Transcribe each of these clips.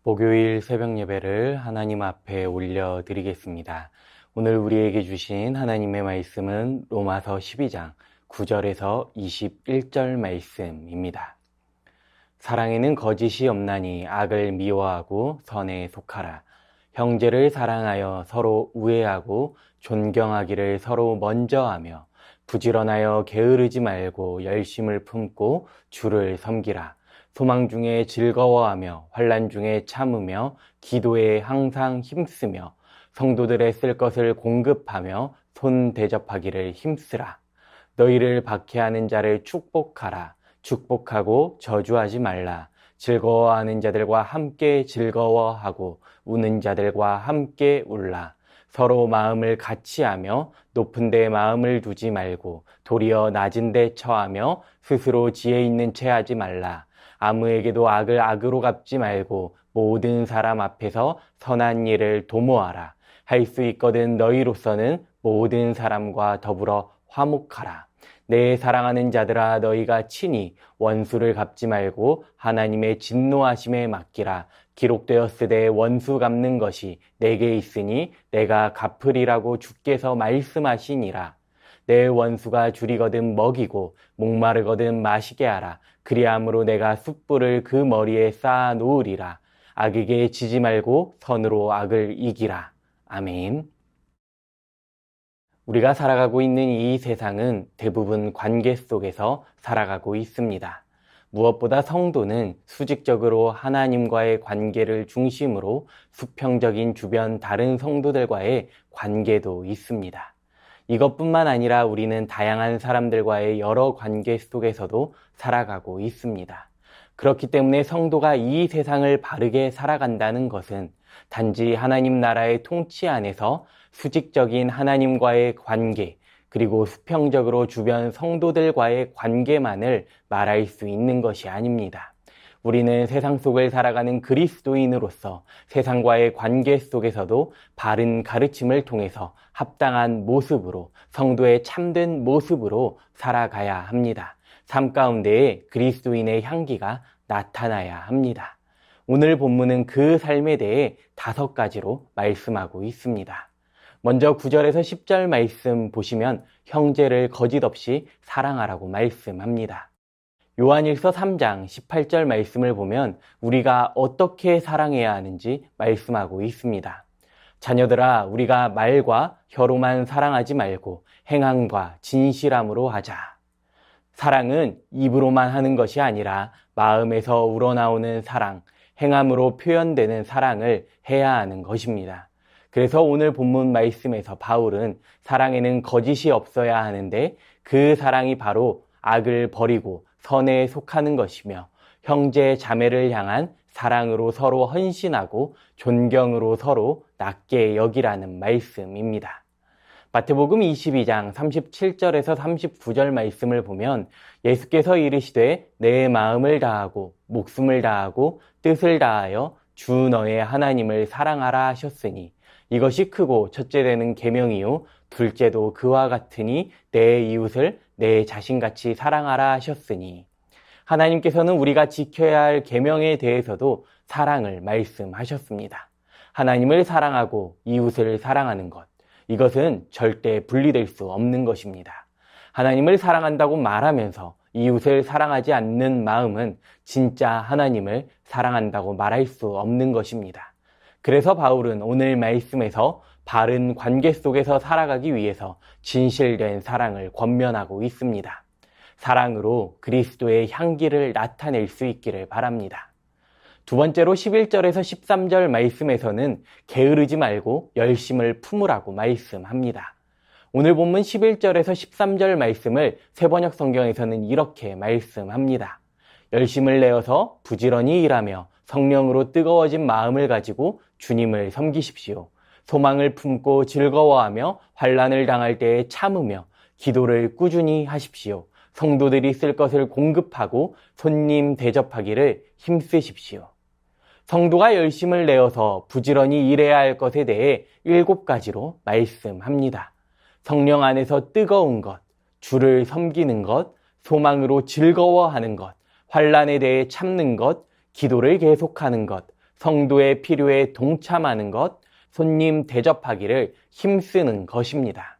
목요일 새벽 예배를 하나님 앞에 올려드리겠습니다. 오늘 우리에게 주신 하나님의 말씀은 로마서 12장 9절에서 21절 말씀입니다. 사랑에는 거짓이 없나니 악을 미워하고 선에 속하라. 형제를 사랑하여 서로 우애하고 존경하기를 서로 먼저 하며 부지런하여 게으르지 말고 열심을 품고 주를 섬기라. 소망 중에 즐거워하며 환난 중에 참으며 기도에 항상 힘쓰며 성도들의 쓸 것을 공급하며 손 대접하기를 힘쓰라. 너희를 박해하는 자를 축복하라. 축복하고 저주하지 말라. 즐거워하는 자들과 함께 즐거워하고 우는 자들과 함께 울라. 서로 마음을 같이하며 높은 데 마음을 두지 말고 도리어 낮은 데 처하며 스스로 지혜 있는 채 하지 말라. 아무에게도 악을 악으로 갚지 말고 모든 사람 앞에서 선한 일을 도모하라. 할 수 있거든 너희로서는 모든 사람과 더불어 화목하라. 내 사랑하는 자들아, 너희가 친히 원수를 갚지 말고 하나님의 진노하심에 맡기라. 기록되었으되 원수 갚는 것이 내게 있으니 내가 갚으리라고 주께서 말씀하시니라. 내 원수가 줄이거든 먹이고 목마르거든 마시게 하라. 그리함으로 내가 숯불을 그 머리에 쌓아 놓으리라. 악에게 지지 말고 선으로 악을 이기라. 아멘. 우리가 살아가고 있는 이 세상은 대부분 관계 속에서 살아가고 있습니다. 무엇보다 성도는 수직적으로 하나님과의 관계를 중심으로 수평적인 주변 다른 성도들과의 관계도 있습니다. 이것뿐만 아니라 우리는 다양한 사람들과의 여러 관계 속에서도 살아가고 있습니다. 그렇기 때문에 성도가 이 세상을 바르게 살아간다는 것은 단지 하나님 나라의 통치 안에서 수직적인 하나님과의 관계, 그리고 수평적으로 주변 성도들과의 관계만을 말할 수 있는 것이 아닙니다. 우리는 세상 속을 살아가는 그리스도인으로서 세상과의 관계 속에서도 바른 가르침을 통해서 합당한 모습으로, 성도의 참된 모습으로 살아가야 합니다. 삶 가운데에 그리스도인의 향기가 나타나야 합니다. 오늘 본문은 그 삶에 대해 5가지로 말씀하고 있습니다. 먼저 9절에서 10절 말씀 보시면 형제를 거짓 없이 사랑하라고 말씀합니다. 요한일서 3장 18절 말씀을 보면 우리가 어떻게 사랑해야 하는지 말씀하고 있습니다. 자녀들아, 우리가 말과 혀로만 사랑하지 말고 행함과 진실함으로 하자. 사랑은 입으로만 하는 것이 아니라 마음에서 우러나오는 사랑, 행함으로 표현되는 사랑을 해야 하는 것입니다. 그래서 오늘 본문 말씀에서 바울은 사랑에는 거짓이 없어야 하는데 그 사랑이 바로 악을 버리고 선에 속하는 것이며 형제 자매를 향한 사랑으로 서로 헌신하고 존경으로 서로 낮게 여기라는 말씀입니다. 마태복음 22장 37절에서 39절 말씀을 보면 예수께서 이르시되 내 마음을 다하고 목숨을 다하고 뜻을 다하여 주 너의 하나님을 사랑하라 하셨으니 이것이 크고 첫째 되는 계명이요 둘째도 그와 같으니 내 이웃을 내 자신같이 사랑하라 하셨으니 하나님께서는 우리가 지켜야 할 계명에 대해서도 사랑을 말씀하셨습니다. 하나님을 사랑하고 이웃을 사랑하는 것, 이것은 절대 분리될 수 없는 것입니다. 하나님을 사랑한다고 말하면서 이웃을 사랑하지 않는 마음은 진짜 하나님을 사랑한다고 말할 수 없는 것입니다. 그래서 바울은 오늘 말씀에서 바른 관계 속에서 살아가기 위해서 진실된 사랑을 권면하고 있습니다. 사랑으로 그리스도의 향기를 나타낼 수 있기를 바랍니다. 두 번째로 11절에서 13절 말씀에서는 게으르지 말고 열심을 품으라고 말씀합니다. 오늘 본문 11절에서 13절 말씀을 새번역 성경에서는 이렇게 말씀합니다. 열심을 내어서 부지런히 일하며 성령으로 뜨거워진 마음을 가지고 주님을 섬기십시오. 소망을 품고 즐거워하며 환난을 당할 때에 참으며 기도를 꾸준히 하십시오. 성도들이 쓸 것을 공급하고 손님 대접하기를 힘쓰십시오. 성도가 열심을 내어서 부지런히 일해야 할 것에 대해 7가지로 말씀합니다. 성령 안에서 뜨거운 것, 주를 섬기는 것, 소망으로 즐거워하는 것, 환난에 대해 참는 것, 기도를 계속하는 것, 성도의 필요에 동참하는 것, 손님 대접하기를 힘쓰는 것입니다.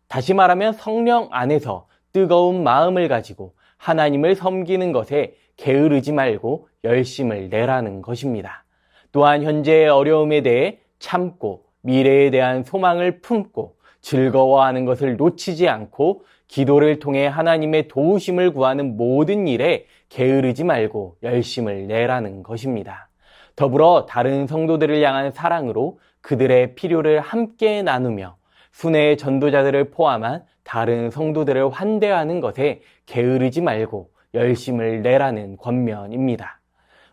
다시 말하면 성령 안에서 뜨거운 마음을 가지고 하나님을 섬기는 것에 게으르지 말고 열심을 내라는 것입니다. 또한 현재의 어려움에 대해 참고 미래에 대한 소망을 품고 즐거워하는 것을 놓치지 않고 기도를 통해 하나님의 도우심을 구하는 모든 일에 게으르지 말고 열심을 내라는 것입니다. 더불어 다른 성도들을 향한 사랑으로 그들의 필요를 함께 나누며 순회의 전도자들을 포함한 다른 성도들을 환대하는 것에 게으르지 말고 열심을 내라는 권면입니다.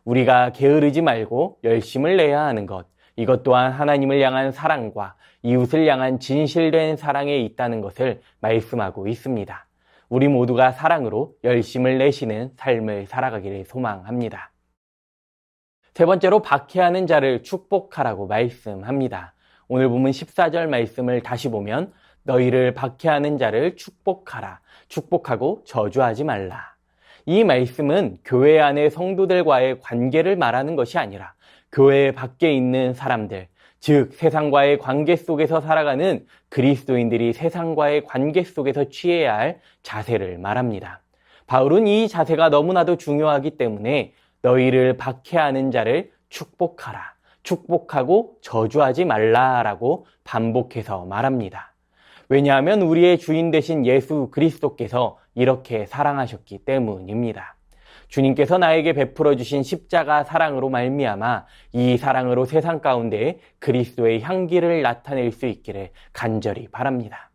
우리가 게으르지 말고 열심을 내야 하는 것, 이것 또한 하나님을 향한 사랑과 이웃을 향한 진실된 사랑에 있다는 것을 말씀하고 있습니다. 우리 모두가 사랑으로 열심을 내시는 삶을 살아가기를 소망합니다. 세 번째로 박해하는 자를 축복하라고 말씀합니다. 오늘 본문 14절 말씀을 다시 보면 너희를 박해하는 자를 축복하라. 축복하고 저주하지 말라. 이 말씀은 교회 안의 성도들과의 관계를 말하는 것이 아니라 교회 밖에 있는 사람들, 즉 세상과의 관계 속에서 살아가는 그리스도인들이 세상과의 관계 속에서 취해야 할 자세를 말합니다. 바울은 이 자세가 너무나도 중요하기 때문에 너희를 박해하는 자를 축복하라, 축복하고 저주하지 말라라고 반복해서 말합니다. 왜냐하면 우리의 주인 되신 예수 그리스도께서 이렇게 사랑하셨기 때문입니다. 주님께서 나에게 베풀어 주신 십자가 사랑으로 말미암아 이 사랑으로 세상 가운데 그리스도의 향기를 나타낼 수 있기를 간절히 바랍니다.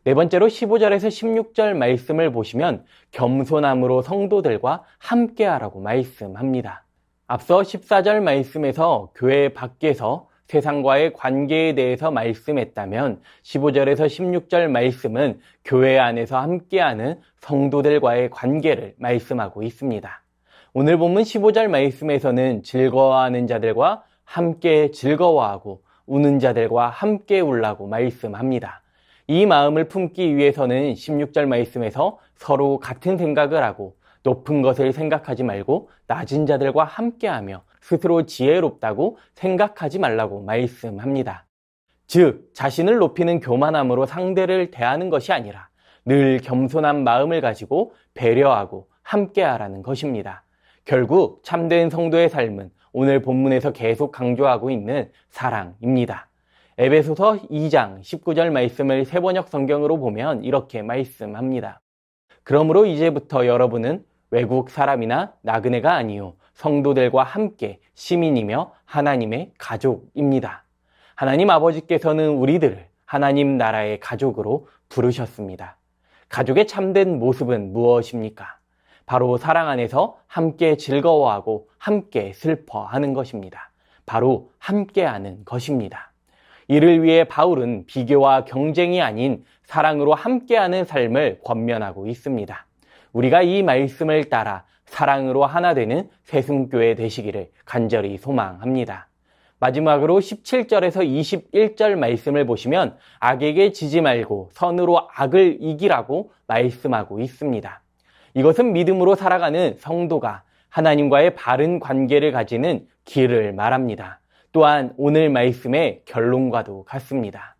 네 번째로 15절에서 16절 말씀을 보시면 겸손함으로 성도들과 함께하라고 말씀합니다. 앞서 14절 말씀에서 교회 밖에서 세상과의 관계에 대해서 말씀했다면 15절에서 16절 말씀은 교회 안에서 함께하는 성도들과의 관계를 말씀하고 있습니다. 오늘 본문 15절 말씀에서는 즐거워하는 자들과 함께 즐거워하고 우는 자들과 함께 울라고 말씀합니다. 이 마음을 품기 위해서는 16절 말씀에서 서로 같은 생각을 하고 높은 것을 생각하지 말고 낮은 자들과 함께하며 스스로 지혜롭다고 생각하지 말라고 말씀합니다. 즉, 자신을 높이는 교만함으로 상대를 대하는 것이 아니라 늘 겸손한 마음을 가지고 배려하고 함께하라는 것입니다. 결국 참된 성도의 삶은 오늘 본문에서 계속 강조하고 있는 사랑입니다. 에베소서 2장 19절 말씀을 새번역 성경으로 보면 이렇게 말씀합니다. 그러므로 이제부터 여러분은 외국 사람이나 나그네가 아니요 성도들과 함께 시민이며 하나님의 가족입니다. 하나님 아버지께서는 우리들을 하나님 나라의 가족으로 부르셨습니다. 가족의 참된 모습은 무엇입니까? 바로 사랑 안에서 함께 즐거워하고 함께 슬퍼하는 것입니다. 바로 함께하는 것입니다. 이를 위해 바울은 비교와 경쟁이 아닌 사랑으로 함께하는 삶을 권면하고 있습니다. 우리가 이 말씀을 따라 사랑으로 하나 되는 새순교회 되시기를 간절히 소망합니다. 마지막으로 17절에서 21절 말씀을 보시면 악에게 지지 말고 선으로 악을 이기라고 말씀하고 있습니다. 이것은 믿음으로 살아가는 성도가 하나님과의 바른 관계를 가지는 길을 말합니다. 또한 오늘 말씀의 결론과도 같습니다.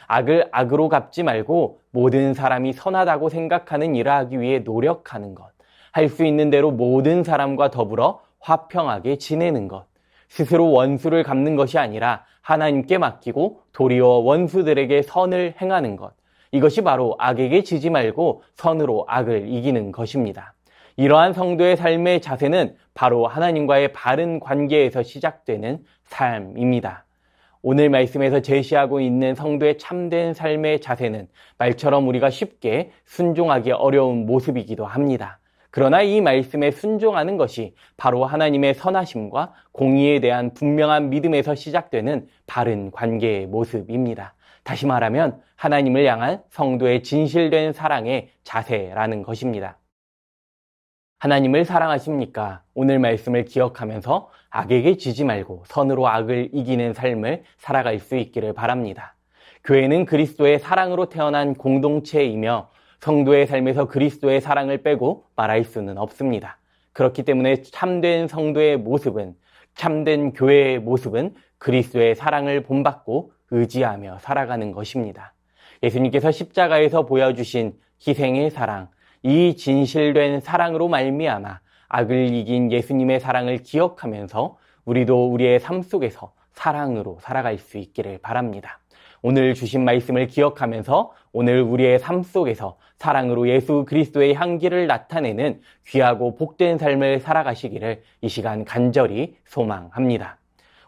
악을 악으로 갚지 말고 모든 사람이 선하다고 생각하는 일을 하기 위해 노력하는 것, 할 수 있는 대로 모든 사람과 더불어 화평하게 지내는 것, 스스로 원수를 갚는 것이 아니라 하나님께 맡기고 도리어 원수들에게 선을 행하는 것, 이것이 바로 악에게 지지 말고 선으로 악을 이기는 것입니다. 이러한 성도의 삶의 자세는 바로 하나님과의 바른 관계에서 시작되는 삶입니다. 오늘 말씀에서 제시하고 있는 성도의 참된 삶의 자세는 말처럼 우리가 쉽게 순종하기 어려운 모습이기도 합니다. 그러나 이 말씀에 순종하는 것이 바로 하나님의 선하심과 공의에 대한 분명한 믿음에서 시작되는 바른 관계의 모습입니다. 다시 말하면 하나님을 향한 성도의 진실된 사랑의 자세라는 것입니다. 하나님을 사랑하십니까? 오늘 말씀을 기억하면서 악에게 지지 말고 선으로 악을 이기는 삶을 살아갈 수 있기를 바랍니다. 교회는 그리스도의 사랑으로 태어난 공동체이며 성도의 삶에서 그리스도의 사랑을 빼고 말할 수는 없습니다. 그렇기 때문에 참된 성도의 모습은 참된 교회의 모습은 그리스도의 사랑을 본받고 의지하며 살아가는 것입니다. 예수님께서 십자가에서 보여주신 희생의 사랑, 이 진실된 사랑으로 말미암아 악을 이긴 예수님의 사랑을 기억하면서 우리도 우리의 삶 속에서 사랑으로 살아갈 수 있기를 바랍니다. 오늘 주신 말씀을 기억하면서 오늘 우리의 삶 속에서 사랑으로 예수 그리스도의 향기를 나타내는 귀하고 복된 삶을 살아가시기를 이 시간 간절히 소망합니다.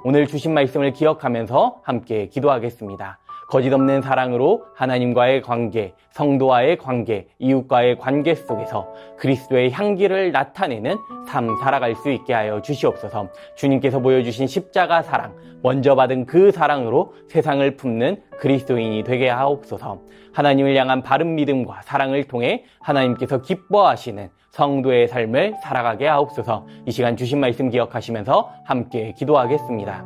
오늘 주신 말씀을 기억하면서 함께 기도하겠습니다. 거짓 없는 사랑으로 하나님과의 관계, 성도와의 관계, 이웃과의 관계 속에서 그리스도의 향기를 나타내는 삶 살아갈 수 있게 하여 주시옵소서. 주님께서 보여주신 십자가 사랑, 먼저 받은 그 사랑으로 세상을 품는 그리스도인이 되게 하옵소서. 하나님을 향한 바른 믿음과 사랑을 통해 하나님께서 기뻐하시는 성도의 삶을 살아가게 하옵소서. 이 시간 주신 말씀 기억하시면서 함께 기도하겠습니다.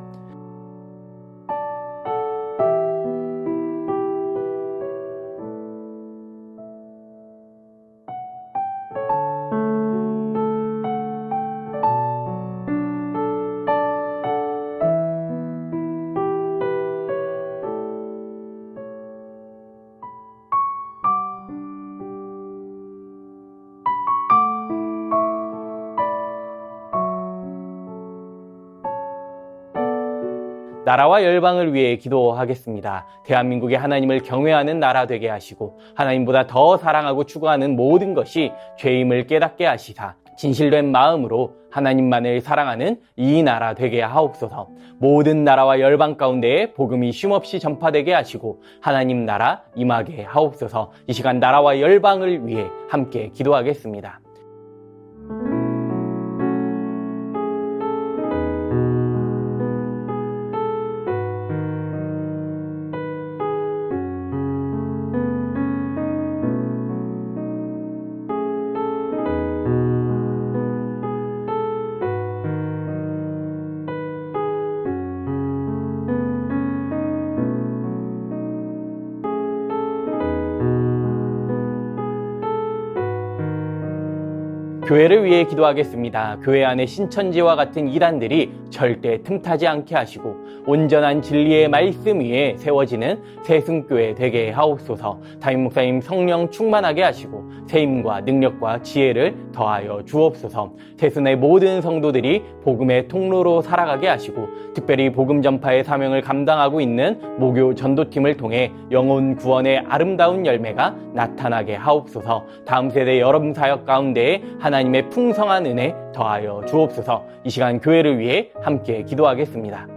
나라와 열방을 위해 기도하겠습니다. 대한민국이 하나님을 경외하는 나라 되게 하시고 하나님보다 더 사랑하고 추구하는 모든 것이 죄임을 깨닫게 하시사 진실된 마음으로 하나님만을 사랑하는 이 나라 되게 하옵소서. 모든 나라와 열방 가운데에 복음이 쉼없이 전파되게 하시고 하나님 나라 임하게 하옵소서. 이 시간 나라와 열방을 위해 함께 기도하겠습니다. 교회를 위해 기도하겠습니다. 교회 안에 신천지와 같은 이단들이 절대 틈타지 않게 하시고 온전한 진리의 말씀 위에 세워지는 새순교회 되게 하옵소서. 담임 목사님 성령 충만하게 하시고 세임과 능력과 지혜를 더하여 주옵소서. 새순의 모든 성도들이 복음의 통로로 살아가게 하시고 특별히 복음 전파의 사명을 감당하고 있는 모교 전도팀을 통해 영혼 구원의 아름다운 열매가 나타나게 하옵소서. 다음 세대 여러분 사역 가운데에 하나님의 풍성한 은혜 더하여 주옵소서. 이 시간 교회를 위해 함께 기도하겠습니다.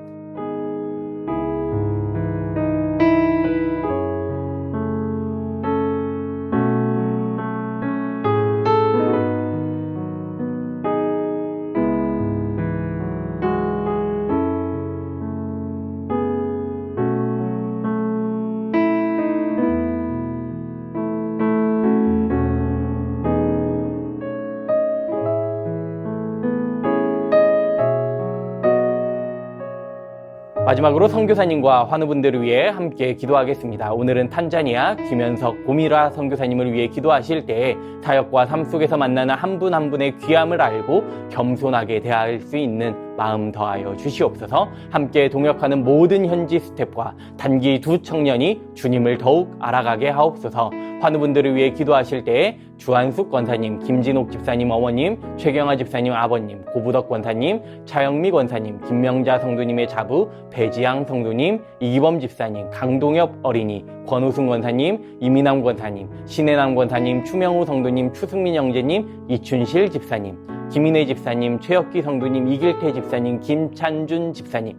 마지막으로 선교사님과 환우분들을 위해 함께 기도하겠습니다. 오늘은 탄자니아 김현석 고미라 선교사님을 위해 기도하실 때 사역과 삶 속에서 만나는 한 분 한 분의 귀함을 알고 겸손하게 대할 수 있는 마음 더하여 주시옵소서. 함께 동역하는 모든 현지 스태프와 단기 두 청년이 주님을 더욱 알아가게 하옵소서. 환우분들을 위해 기도하실 때에 주한숙 권사님, 김진옥 집사님 어머님, 최경아 집사님 아버님, 고부덕 권사님, 차영미 권사님, 김명자 성도님의 자부, 배지양 성도님, 이기범 집사님, 강동엽 어린이, 권우승 권사님, 이민남 권사님, 신혜남 권사님, 추명호 성도님, 추승민 형제님, 이춘실 집사님, 김인혜 집사님, 최혁기 성도님, 이길태 집사님, 김찬준 집사님,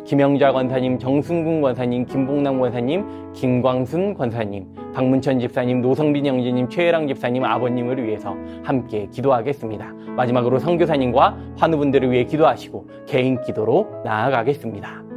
김영자 권사님, 정승군 권사님, 김봉남 권사님, 김광순 권사님, 박문천 집사님, 노성빈 형제님, 최혜랑 집사님 아버님을 위해서 함께 기도하겠습니다. 마지막으로 선교사님과 환우분들을 위해 기도하시고 개인 기도로 나아가겠습니다.